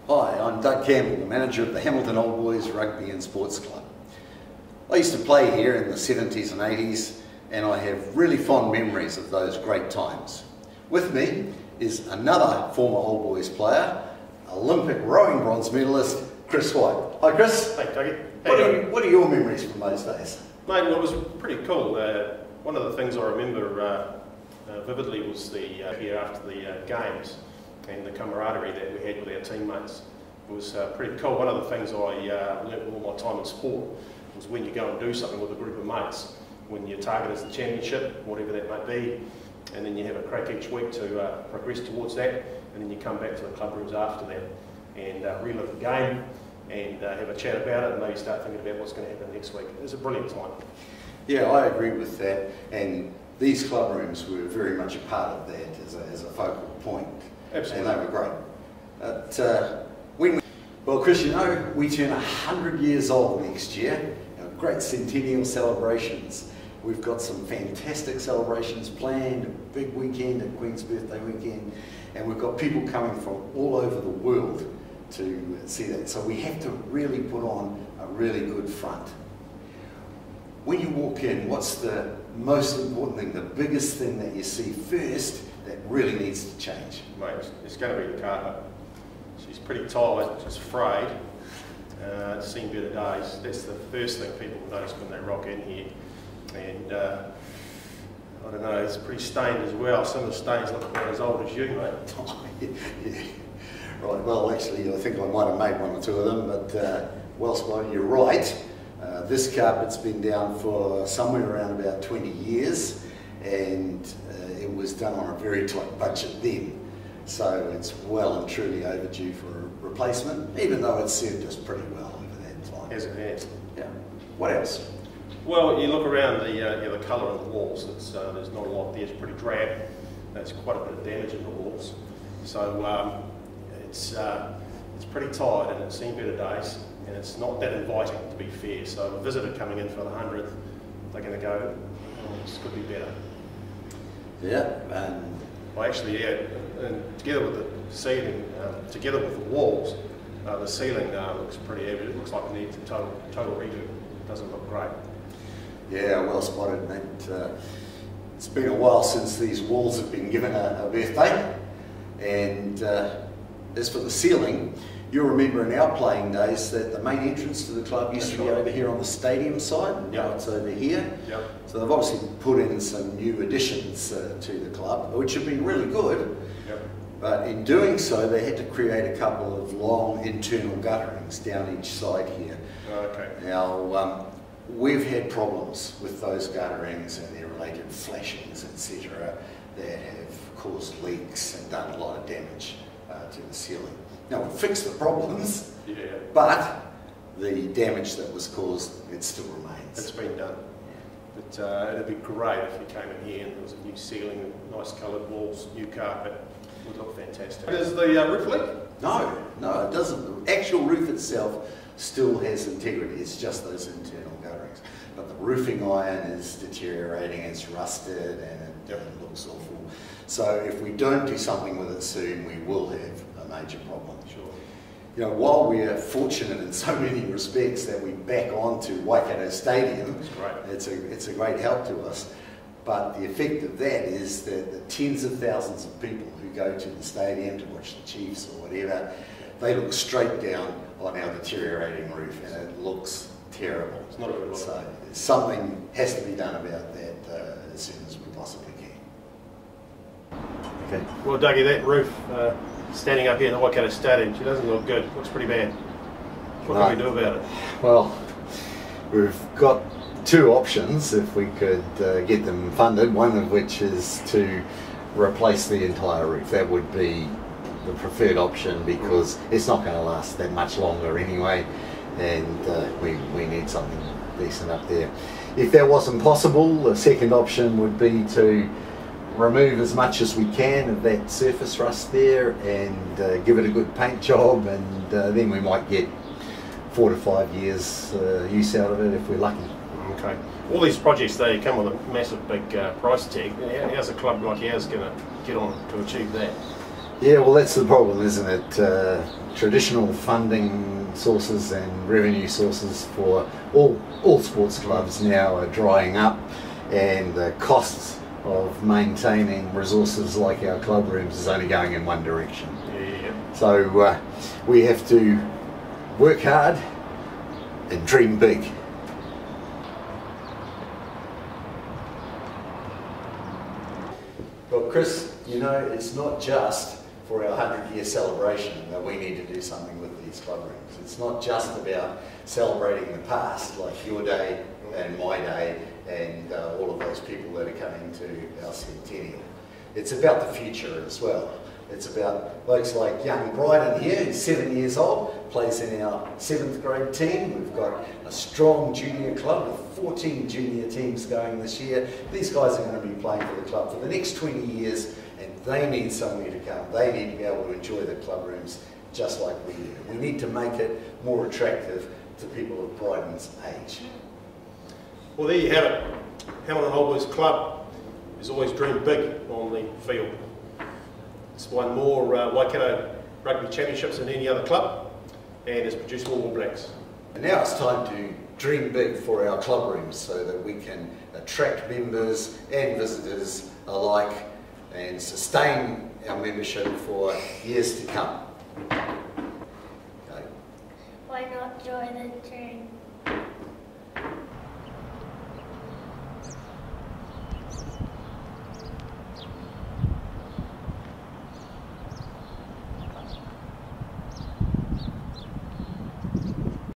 Hi, I'm Doug Campbell, the manager of the Hamilton Old Boys Rugby and Sports Club. I used to play here in the 70s and 80s, and I have really fond memories of those great times. With me is another former Old Boys player, Olympic rowing bronze medalist, Chris White. Hi Chris. Hey Dougie. What are your memories from those days? Mate, well, it was pretty cool. One of the things I remember vividly was the here after the games and the camaraderie that we had with our teammates. It was pretty cool. One of the things I learnt with all my time in sport was when you go and do something with a group of mates, when your target is the championship, whatever that might be, and then you have a crack each week to progress towards that, and then you come back to the club rooms after that and relive the game and have a chat about it and maybe start thinking about what's going to happen next week. It was a brilliant time. Yeah, I agree with that, and these club rooms were very much a part of that as a focal point. Absolutely. And they were great. But, well, Chris, you know, we turn 100 years old next year, our great centennial celebrations. We've got some fantastic celebrations planned, a big weekend at Queen's Birthday weekend, and we've got people coming from all over the world to see that. So we have to really put on a really good front. When you walk in, what's the most important thing, the biggest thing that you see first that really needs to change? Mate, it's going to be the carpet. She's pretty tight, she's frayed. It's seen better days. That's the first thing people notice when they rock in here. And I don't know, it's pretty stained as well. Some of the stains look about as old as you, mate. Yeah. Right, well actually I think I might have made one or two of them, but well spotted, you're right. This carpet's been down for somewhere around about 20 years, and it was done on a very tight budget then. So it's well and truly overdue for a replacement, even though it's served us pretty well over that time. As it has. Yeah. What else? Well, you look around the colour of the walls. There's not a lot there. It's pretty drab. There's quite a bit of damage in the walls. So it's pretty tired, and it's seen better days, and it's not that inviting, to be fair. So a visitor coming in for the 100th, they're going to go, oh, this could be better. Yeah. Well, actually, yeah, and together with the ceiling, together with the walls, the ceiling looks pretty average. It looks like it needs a total redo. It doesn't look great. Yeah, well spotted, mate. It's been a while since these walls have been given a birthday, and as for the ceiling, you'll remember in our playing days that the main entrance to the club used to be over here on the stadium side. Now it's over here. Yep. So they've obviously put in some new additions to the club, which have been really good. Yep. But in doing so, they had to create a couple of long internal gutterings down each side here. Okay. Now, we've had problems with those gutterings and their related flashings, etc., that have caused leaks and done a lot of damage to the ceiling. Now, we've fixed the problems, Yeah. but the damage that was caused, it still remains. It's been done. But it'd be great if you came in here and there was a new ceiling, nice coloured walls, new carpet. It would look fantastic. Does the roof leak? No, it doesn't. The actual roof itself still has integrity. It's just those internal gutterings. But the roofing iron is deteriorating, it's rusted, and it looks awful. So if we don't do something with it soon, we will have a major problem. Sure. You know, while we are fortunate in so many respects that we back onto Waikato Stadium, That's great. it's a great help to us. But the effect of that is that the tens of thousands of people who go to the stadium to watch the Chiefs or whatever, they look straight down on our deteriorating roof, and it looks terrible. It's not a good look. So something has to be done about that as soon as we possibly can. Okay. Well, Dougie, that roof standing up here in the Waikato Stadium, she doesn't look good. Looks pretty bad. What can we do about it? Well, we've got two options if we could get them funded, one of which is to replace the entire roof. That would be the preferred option because it's not going to last that much longer anyway, and we need something decent up there. If that wasn't possible, the second option would be to remove as much as we can of that surface rust there and give it a good paint job, and then we might get 4 to 5 years use out of it if we're lucky. Okay. All these projects, they come with a massive big price tag. How's a club like ours going to get on to achieve that? Yeah, well, that's the problem, isn't it? Traditional funding sources and revenue sources for all sports clubs now are drying up, and the costs of maintaining resources like our club rooms is only going in one direction. Yeah. So we have to work hard and dream big. Well, Chris, you know, it's not just for our 100-year celebration that we need to do something with these club rooms. It's not just about celebrating the past, like your day and my day and all of those people that are coming to our centennial. It's about the future as well. It's about folks like young Bryden here, who's 7 years old, plays in our 7th grade team. We've got a strong junior club with 14 junior teams going this year. These guys are going to be playing for the club for the next 20 years, and they need somewhere to come. They need to be able to enjoy the club rooms just like we do. We need to make it more attractive to people of Bryden's age. Well, there you have it. Hamilton Old Boys Club has always dreamed big on the field. It's won more Waikato rugby championships than any other club, and has produced more All Blacks. And now it's time to dream big for our club rooms so that we can attract members and visitors alike and sustain our membership for years to come. Okay. Why not join the dream?